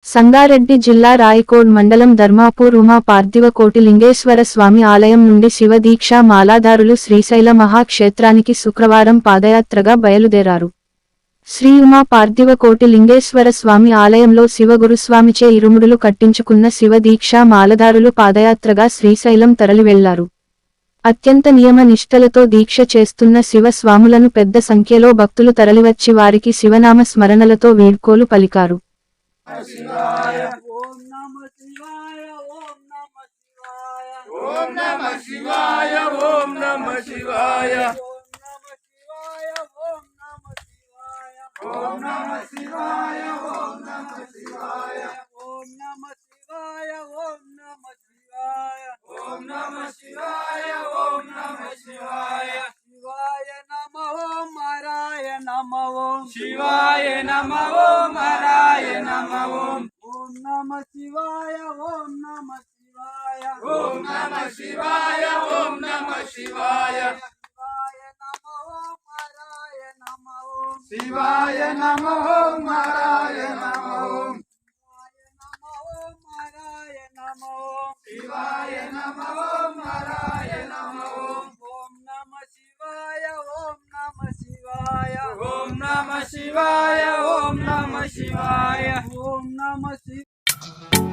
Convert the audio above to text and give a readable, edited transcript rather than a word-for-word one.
సంగారెడ్డి జిల్లా రాయకోడ్ మండలం ధర్మాపూర్ ఉమా పార్థివ కోటిలింగేశ్వర స్వామి ఆలయం నుండి శివ దీక్షా మాలాదారులు శ్రీశైల మహాక్షేత్రానికి శుక్రవారం పాదయాత్రగా బయలుదేరారు. శ్రీ ఉమా పార్థివ కోటిలింగేశ్వర స్వామి ఆలయంలో శివగురుస్వామిచే ఇరుముడులు కట్టించుకున్న శివ దీక్షా మాలదారులు పాదయాత్రగా శ్రీశైలం తరలివెళ్లారు. అత్యంత నియమ నిష్టలతో దీక్ష చేస్తున్న శివ స్వాములను పెద్ద సంఖ్యలో భక్తులు తరలివచ్చి వారికి శివనామ స్మరణలతో వీడ్కోలు పలికారు. ఓం నమః శివాయ ఓం నమః శివాయ ఓం నమః శివాయ ఓం నమః శివాయ ఓం నమః శివాయ ఓం నమః శివాయ ఓం నమః శివాయ ఓం నమః శివాయ ఓం నమః శివాయ ఓం నమః శివాయ శివాయ నమః ఓం హరాయ నమః ఓం శివాయ నమః ఓం హరాయ నమః ఓం ఓం నమః శివాయ ఓం నమః శివాయ ఓం నమః శివాయ ఓం నమః శివాయ శివాయ నమః ఓం హరాయ నమః ఓం శివాయ నమః ఓం హరాయ నమః ఓం ఓం నమః శివాయ ఓం నమః శివాయ ఓం నమః శివాయ ఓం నమః శివాయ ఓం నమః శివాయ